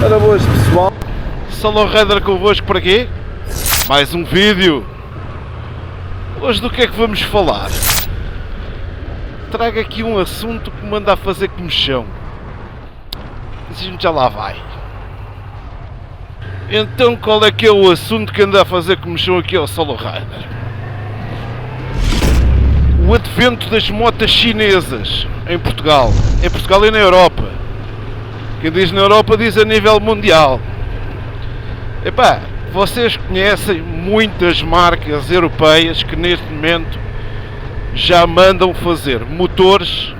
Ora boas pessoal, Solo Rider convosco para quê? Mais um vídeo. Hoje do que é que vamos falar? Trago aqui um assunto que me anda a fazer comichão. A gente já lá vai. Então qual é que é o assunto que anda a fazer comichão aqui ao Solo Rider? O advento das motas chinesas em Portugal. Em Portugal e na Europa. Quem diz na Europa diz a nível mundial. Epá, vocês conhecem muitas marcas europeias que neste momento já mandam fazer motores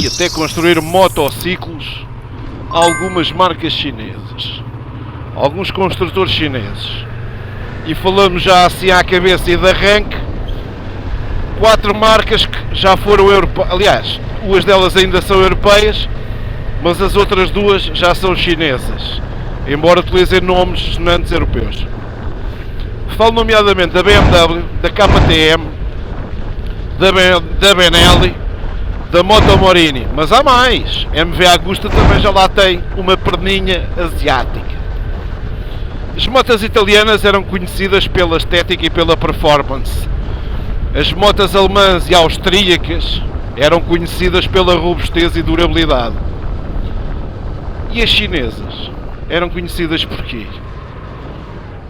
e até construir motociclos a algumas marcas chinesas, alguns construtores chineses. E falamos já assim à cabeça e de arranque, 4 marcas que já foram europeias, aliás, duas delas ainda são europeias, mas as outras duas já são chinesas, embora utilizem nomes sonantes europeus. Falo nomeadamente da BMW, da KTM, da Benelli, da Moto Morini, mas há mais. MV Agusta também já lá tem uma perninha asiática. As motas italianas eram conhecidas pela estética e pela performance. As motas alemãs e austríacas eram conhecidas pela robustez e durabilidade. E as chinesas eram conhecidas por quê?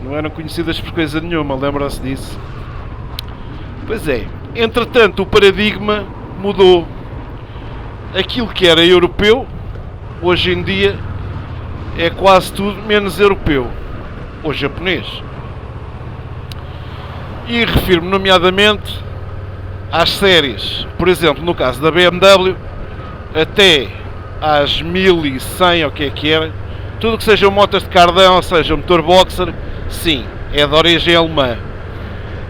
Não eram conhecidas por coisa nenhuma, lembram-se disso? Pois é, entretanto o paradigma mudou. Aquilo que era europeu, hoje em dia, é quase tudo menos europeu, ou japonês. E refiro-me nomeadamente às séries, por exemplo, no caso da BMW, até às 1100 ou o que é que era, tudo que sejam motas de cardão, ou seja, motor boxer, sim, é de origem alemã.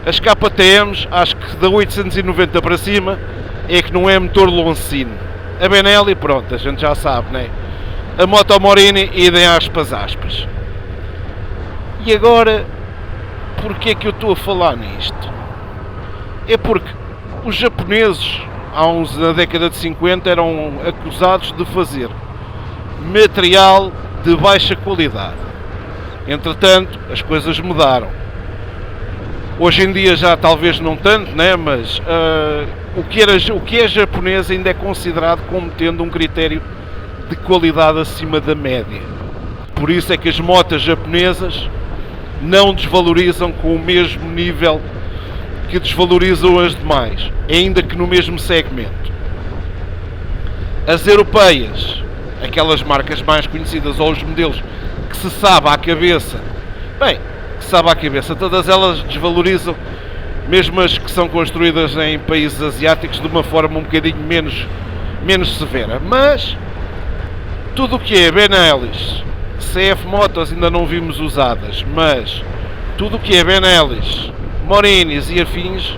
As KTMs, acho que da 890 para cima, é que não é motor Lonsino. A Benelli, pronto, a gente já sabe, né? A Moto Morini, idem aspas. E agora, porquê é que eu estou a falar nisto? É porque os japoneses, na década de 50, eram acusados de fazer material de baixa qualidade. Entretanto, as coisas mudaram. Hoje em dia já talvez não tanto, né? Mas o que é japonês ainda é considerado como tendo um critério de qualidade acima da média. Por isso é que as motas japonesas não desvalorizam com o mesmo nível que desvalorizam as demais, ainda que no mesmo segmento. As europeias, aquelas marcas mais conhecidas, ou os modelos que se sabe à cabeça, todas elas desvalorizam, mesmo as que são construídas em países asiáticos, de uma forma um bocadinho menos severa. Mas tudo o que é Benellis, CF Motos ainda não vimos usadas, mas tudo o que é Benellis, Morinis e afins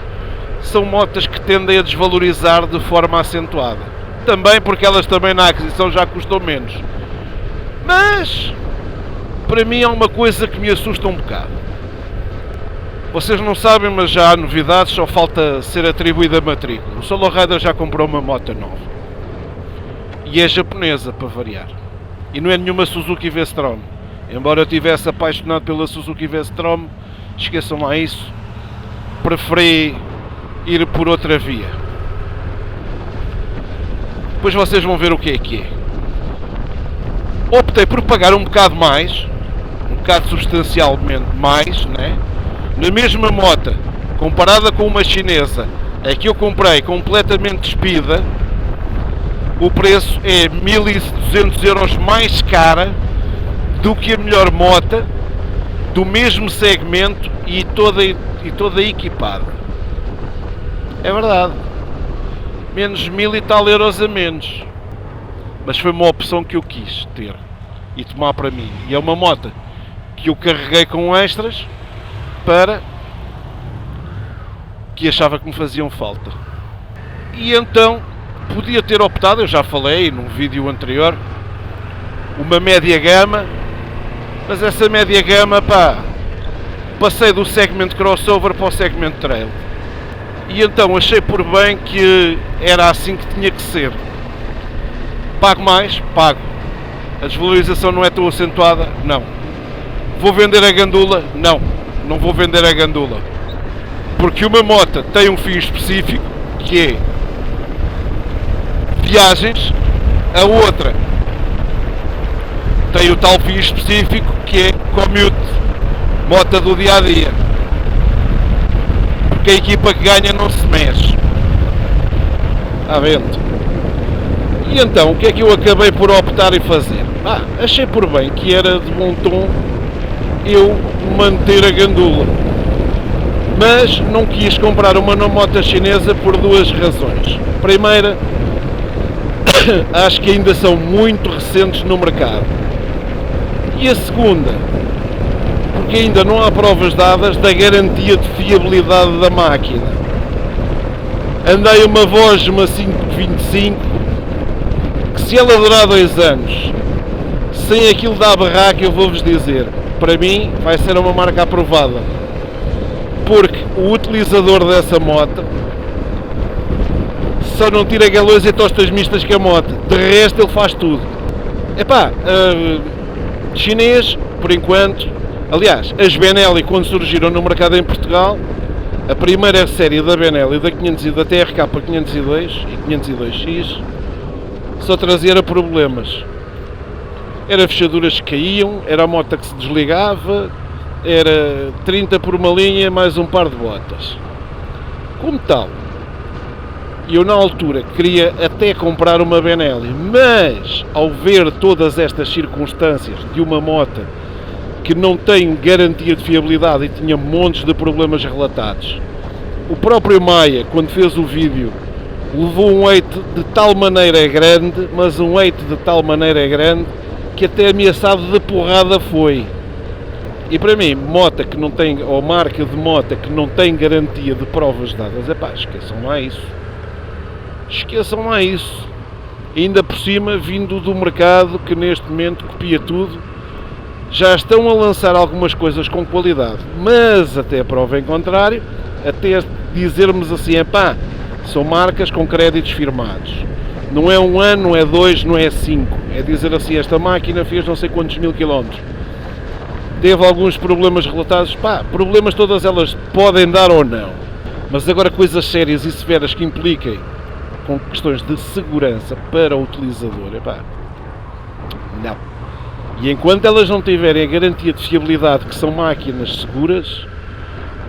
são motas que tendem a desvalorizar de forma acentuada. Também porque elas também na aquisição já custam menos. Mas para mim é uma coisa que me assusta um bocado. Vocês não sabem, mas já há novidades, só falta ser atribuída a matrícula. O Solo Rider já comprou uma moto nova. E é japonesa, para variar. E não é nenhuma Suzuki V-Strom. Embora eu estivesse apaixonado pela Suzuki V-Strom, esqueçam lá isso. Preferi ir por outra via. Depois vocês vão ver o que é. Optei por pagar um bocado mais, um bocado substancialmente mais, né? Na mesma moto, comparada com uma chinesa, a que eu comprei completamente despida, o preço é 1200 euros mais cara do que a melhor moto do mesmo segmento e toda equipada. É verdade. Menos 1000 e tal euros a menos. Mas foi uma opção que eu quis ter e tomar para mim. E é uma moto que eu carreguei com extras para que achava que me faziam falta. E então podia ter optado, eu já falei num vídeo anterior, uma média gama, mas essa média gama, passei do segmento crossover para o segmento trail. E então achei por bem que era assim que tinha que ser. Pago mais? Pago. A desvalorização não é tão acentuada? Não. Vou vender a gandula? Não, não vou vender a gandula. Porque uma moto tem um fim específico, que é viagens, a outra tem o tal fim específico, que é commute, moto do dia-a-dia. Porque a equipa que ganha não se mexe. À vento. E então, o que é que eu acabei por optar e fazer? Achei por bem que era de bom tom eu manter a gandula. Mas não quis comprar uma moto chinesa por duas razões. Primeira, acho que ainda são muito recentes no mercado. E a segunda, porque ainda não há provas dadas da garantia de fiabilidade da máquina. Andei uma Voz, uma 525, que se ela durar 2 anos, sem aquilo da barraca, eu vou-vos dizer, para mim vai ser uma marca aprovada. Porque o utilizador dessa moto só não tira galões e tostas mistas com a moto. De resto ele faz tudo. Chinês, por enquanto. Aliás, as Benelli, quando surgiram no mercado em Portugal, a primeira série da Benelli, da 500 e da TRK 502 e 502X, só trazia problemas. Era fechaduras que caíam, era a moto que se desligava, era 30 por uma linha mais um par de botas. Como tal, eu na altura queria até comprar uma Benelli, mas ao ver todas estas circunstâncias de uma moto que não tem garantia de fiabilidade e tinha montes de problemas relatados, o próprio Maia, quando fez o vídeo, levou um hate de tal maneira grande, mas um hate de tal maneira grande, que até ameaçado de porrada foi. E para mim, moto que não tem, ou marca de moto que não tem garantia de provas dadas, esqueçam lá isso. Esqueçam lá isso. Ainda por cima, vindo do mercado que neste momento copia tudo, já estão a lançar algumas coisas com qualidade, mas até a prova em contrário, até dizermos assim, são marcas com créditos firmados. Não é 1 ano, não é 2, não é 5. É dizer assim, esta máquina fez não sei quantos mil quilómetros. Teve alguns problemas relatados, problemas todas elas podem dar ou não. Mas agora coisas sérias e severas que impliquem com questões de segurança para o utilizador, não. E enquanto elas não tiverem a garantia de fiabilidade que são máquinas seguras,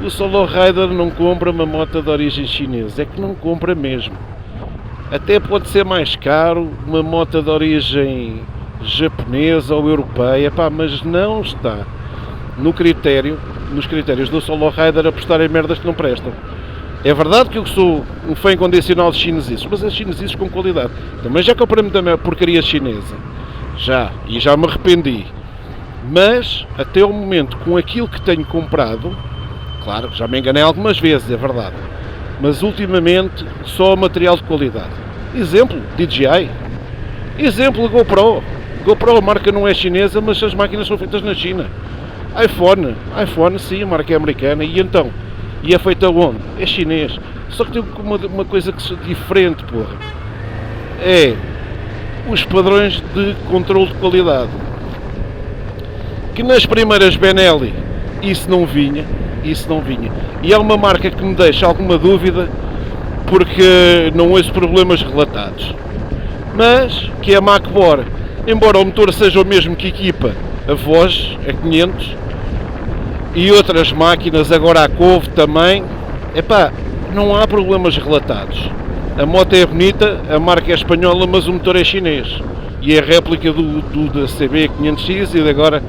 o Solo Rider não compra uma moto de origem chinesa, é que não compra mesmo. Até pode ser mais caro uma moto de origem japonesa ou europeia, mas não está nos critérios do Solo Rider apostar em merdas que não prestam. É verdade que eu sou um fã incondicional de chineses, mas é chineses com qualidade. Também já comprei muita porcaria chinesa. E já me arrependi. Mas, até o momento, com aquilo que tenho comprado, claro, já me enganei algumas vezes, é verdade. Mas, ultimamente, só material de qualidade. Exemplo, DJI. Exemplo, GoPro. GoPro, a marca não é chinesa, mas as máquinas são feitas na China. iPhone, sim, a marca é americana. E então? E é feita onde? É chinês. Só que tem uma coisa que é diferente, porra. É os padrões de controle de qualidade. Que nas primeiras Benelli isso não vinha. E é uma marca que me deixa alguma dúvida, porque não ouço problemas relatados. Mas que é a Macbor, embora o motor seja o mesmo que equipa a Voz, a 500, e outras máquinas, agora a Couve também, não há problemas relatados. A moto é bonita, a marca é espanhola, mas o motor é chinês. E é a réplica do da CB500X e agora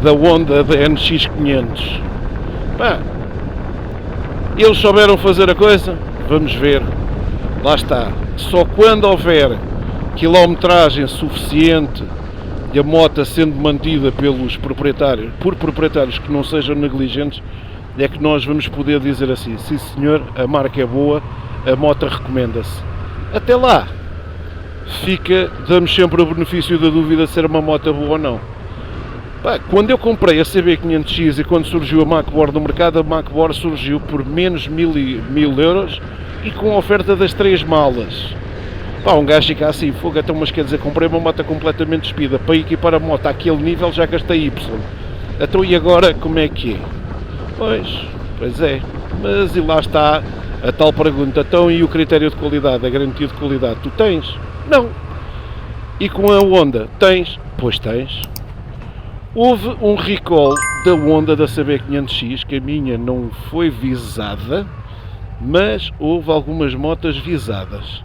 da Honda da NX500. Eles souberam fazer a coisa? Vamos ver. Lá está. Só quando houver quilometragem suficiente e a moto sendo mantida por proprietários que não sejam negligentes, é que nós vamos poder dizer assim, sim senhor, a marca é boa, a moto recomenda-se. Até lá, damos sempre o benefício da dúvida de ser uma moto boa ou não. Quando eu comprei a CB500X e quando surgiu a Macbor no mercado, a Macbor surgiu por menos 1000 euros e com a oferta das 3 malas. Pá, um gajo fica assim, fogo, então, mas quer dizer, comprei uma moto completamente despida, para equipar a moto àquele nível já gastei Y. Então e agora como é que é? Pois é, mas e lá está a tal pergunta, então e o critério de qualidade, a garantia de qualidade, tu tens? Não. E com a Honda, tens? Pois tens. Houve um recall da Honda da CB500X, que a minha não foi visada, mas houve algumas motas visadas,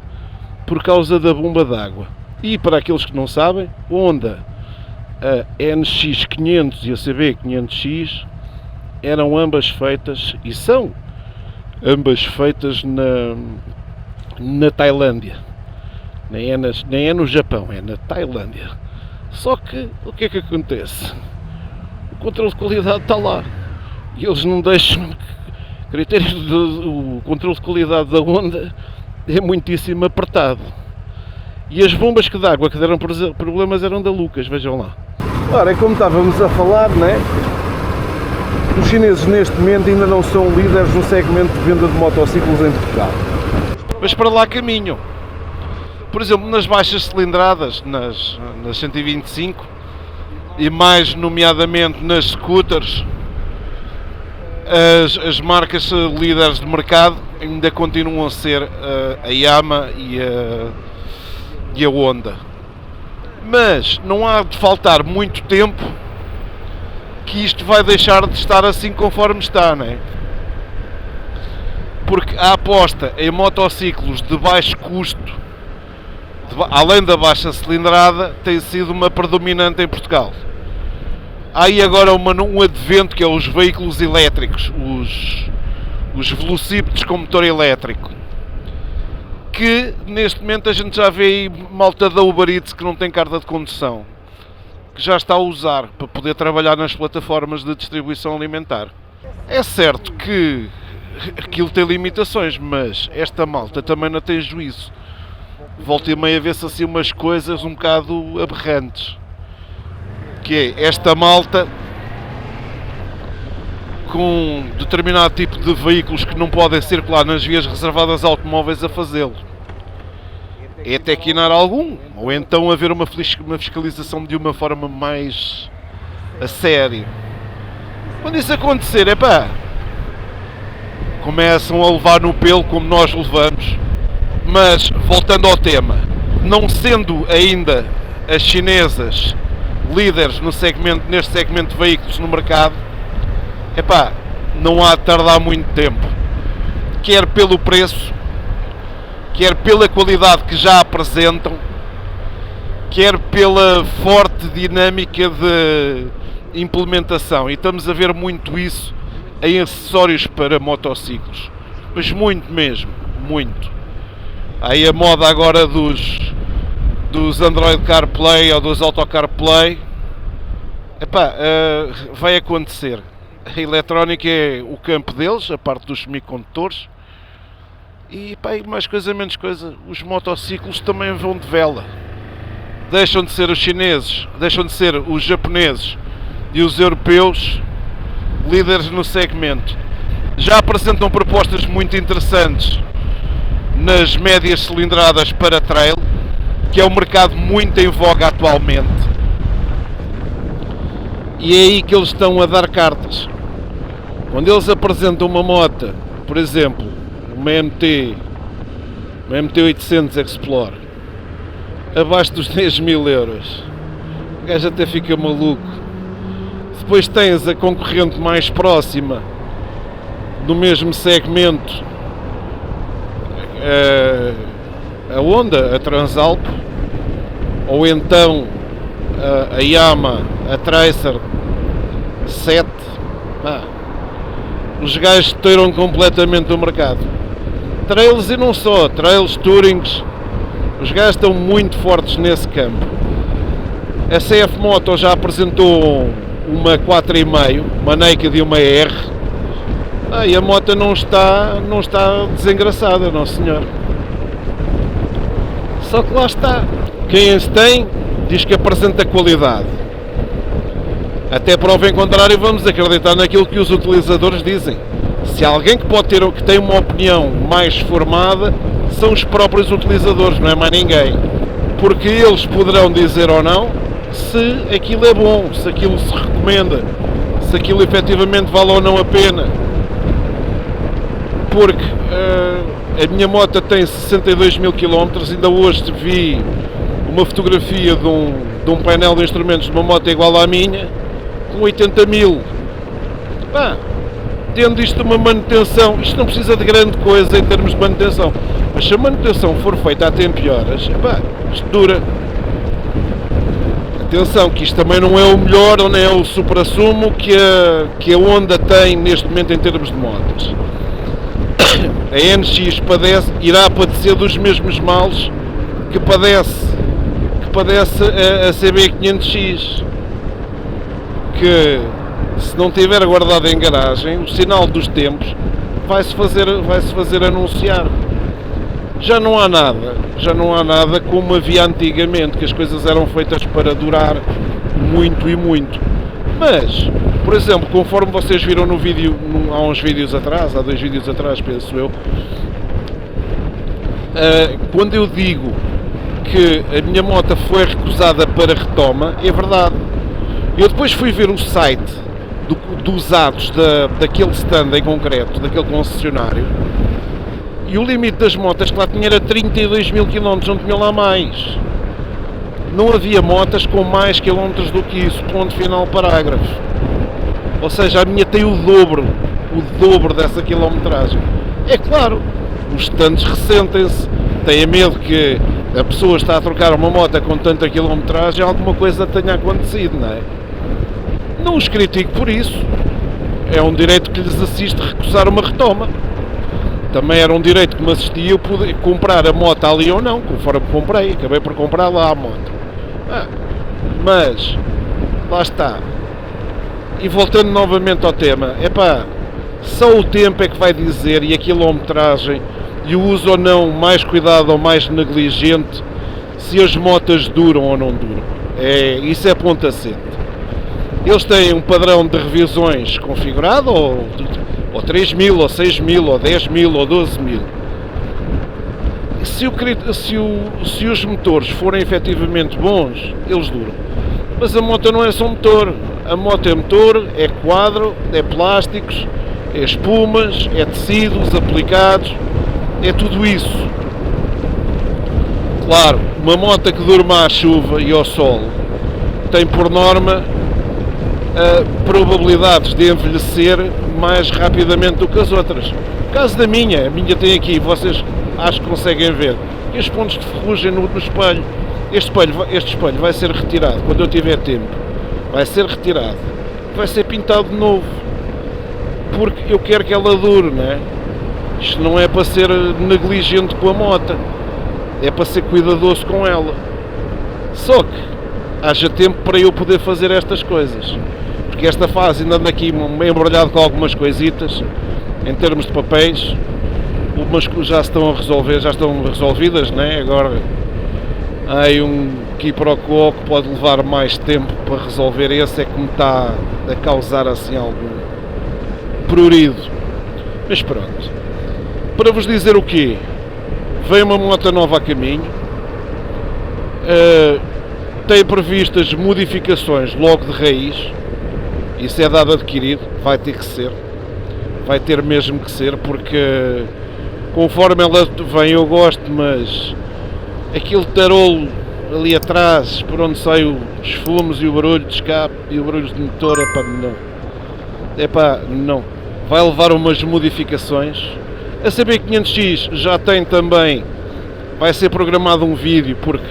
por causa da bomba d'água. E para aqueles que não sabem, Honda, a NX500 e a CB500X eram ambas feitas, e são ambas feitas na Tailândia. Nem é no Japão, é na Tailândia. Só que, o que é que acontece? O controle de qualidade está lá. E eles não deixam... O controle de qualidade da Honda é muitíssimo apertado. E as bombas de água que deram problemas eram da Lucas, vejam lá. Ora, é como estávamos a falar, né? Os chineses neste momento ainda não são líderes no segmento de venda de motociclos em Portugal. Mas para lá caminham. Por exemplo, nas baixas cilindradas, nas 125 e mais nomeadamente nas scooters, as marcas líderes de mercado ainda continuam a ser a Yamaha e a Honda. Mas não há de faltar muito tempo que isto vai deixar de estar assim conforme está, não é? Porque a aposta em motociclos de baixo custo, além da baixa cilindrada, tem sido uma predominante em Portugal. Há aí agora um advento que é os veículos elétricos, os velocípedes com motor elétrico, que neste momento a gente já vê aí malta da Uber Eats que não tem carta de condução, que já está a usar para poder trabalhar nas plataformas de distribuição alimentar. É certo que aquilo tem limitações, mas esta malta também não tem juízo. Volta e meia vê-se assim umas coisas um bocado aberrantes, que é esta malta com determinado tipo de veículos que não podem circular nas vias reservadas a automóveis a fazê-lo. É até quinar algum, ou então haver uma fiscalização de uma forma mais a sério. Quando isso acontecer, começam a levar no pelo como nós levamos. Mas, voltando ao tema, não sendo ainda as chinesas líderes neste segmento de veículos no mercado, não há de tardar muito tempo. Quer pelo preço, quer pela qualidade que já apresentam, quer pela forte dinâmica de implementação. E estamos a ver muito isso em acessórios para motociclos. Mas muito mesmo, muito. Aí a moda agora dos Android CarPlay ou dos Auto CarPlay, vai acontecer. A eletrónica é o campo deles, a parte dos semicondutores, e mais coisa menos coisa, os motociclos também vão de vela. Deixam de ser os chineses, deixam de ser os japoneses e os europeus líderes no segmento. Já apresentam propostas muito interessantes nas médias cilindradas para trail, que é um mercado muito em voga atualmente, e é aí que eles estão a dar cartas. Quando eles apresentam uma moto, por exemplo, uma MT 800 Explorer, abaixo dos 10.000 euros, o gajo até fica maluco. Depois tens a concorrente mais próxima do mesmo segmento, a Honda, a Transalp, ou então a Yamaha, a Tracer 7. Os gajos teiram completamente o mercado. Trails e não só, trails, tourings, os gajos estão muito fortes nesse campo. A CF Moto já apresentou uma 4,5, uma Naked e uma R. E a moto não está desengraçada, não senhor. Só que lá está. Quem as tem diz que apresenta qualidade. Até prova em contrário, vamos acreditar naquilo que os utilizadores dizem. Se alguém que tem uma opinião mais formada, são os próprios utilizadores, não é mais ninguém. Porque eles poderão dizer ou não se aquilo é bom, se aquilo se recomenda, se aquilo efetivamente vale ou não a pena. Porque a minha moto tem 62 mil km, ainda hoje vi uma fotografia de um painel de instrumentos de uma moto igual à minha, com 80 mil. Tendo isto uma manutenção, isto não precisa de grande coisa em termos de manutenção, mas se a manutenção for feita a tempo e horas, isto dura. Atenção, que isto também não é o melhor ou nem é o supra-sumo que a Honda tem neste momento em termos de motos. A NX irá padecer dos mesmos males que padece a CB500X, que se não tiver guardado em garagem, o sinal dos tempos vai-se fazer anunciar. Já não há nada como havia antigamente, que as coisas eram feitas para durar muito e muito. Mas, por exemplo, conforme vocês viram no vídeo, há 2 vídeos atrás, penso eu, quando eu digo que a minha moto foi recusada para retoma, é verdade. Eu depois fui ver o site dos atos daquele stand em concreto, daquele concessionário, e o limite das motas que lá tinha era 32 mil km, não tinha lá mais. Não havia motas com mais quilómetros do que isso, ponto final, parágrafo. Ou seja, a minha tem o dobro dessa quilometragem. É claro, os stands ressentem-se, têm medo que a pessoa está a trocar uma moto com tanta quilometragem, alguma coisa tenha acontecido, não é? Não os critico por isso, é um direito que lhes assiste recusar uma retoma. Também era um direito que me assistia eu poder comprar a moto ali ou não, conforme comprei, acabei por comprar lá a moto. Mas, lá está. E voltando novamente ao tema, só o tempo é que vai dizer, e a quilometragem, e o uso ou não mais cuidado ou mais negligente, se as motas duram ou não duram. Isso é ponto assente. Eles têm um padrão de revisões configurado, ou 3 mil, ou 6 mil, ou 10 mil, ou 12 mil. Se os motores forem efetivamente bons, eles duram. Mas a moto não é só motor. A moto é motor, é quadro, é plásticos, é espumas, é tecidos aplicados, é tudo isso. Claro, uma moto que durma à chuva e ao sol tem por norma probabilidades de envelhecer mais rapidamente do que as outras. No caso da minha, a minha tem aqui, vocês acho que conseguem ver, estes pontos de ferrugem no espelho. Este espelho vai ser retirado quando eu tiver tempo. Vai ser retirado. Vai ser pintado de novo. Porque eu quero que ela dure, não é? Isto não é para ser negligente com a moto. É para ser cuidadoso com ela. Só que haja tempo para eu poder fazer estas coisas. Porque esta fase ainda ando aqui meio embrulhado com algumas coisitas, em termos de papéis. Umas já estão a resolver, já estão resolvidas, né? Agora há aí um quiproquo que pode levar mais tempo para resolver. Esse é que me está a causar assim algum prurido. Mas pronto. Para vos dizer o quê? Vem uma moto nova a caminho. Tem previstas modificações logo de raiz. Isso é dado adquirido. Vai ter que ser. Vai ter mesmo que ser, porque conforme ela vem eu gosto, mas aquele tarolo ali atrás, por onde saem os fumos e o barulho de escape e o barulho de motor, não. Vai levar umas modificações. A CB500X já tem também, vai ser programado um vídeo, porque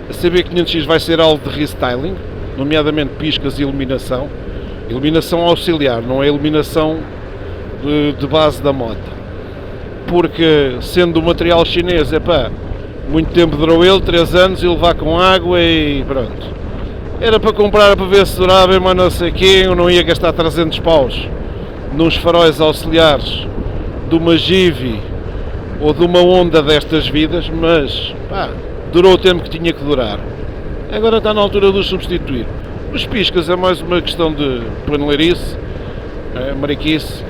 a CB500X vai ser alvo de restyling, nomeadamente piscas e iluminação. Iluminação auxiliar, não é iluminação de base da moto. Porque, sendo do material chinês, muito tempo durou ele, 3 anos, e levar com água e pronto. Era para comprar para ver se durava, mas não sei quem, eu não ia gastar 300 paus nos faróis auxiliares de uma Givi ou de uma Honda destas vidas, mas durou o tempo que tinha que durar. Agora está na altura de os substituir. Os piscas é mais uma questão de paneleirice, mariquice,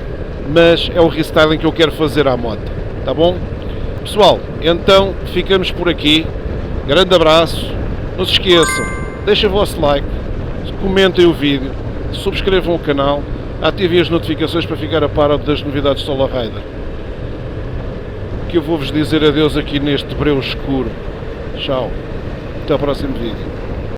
mas é o restyling que eu quero fazer à moto, tá bom? Pessoal, então ficamos por aqui. Grande abraço. Não se esqueçam, deixem o vosso like, comentem o vídeo, subscrevam o canal, ativem as notificações para ficar a par das novidades de Solar Rider. Que eu vou-vos dizer adeus aqui neste breu escuro. Tchau. Até ao próximo vídeo.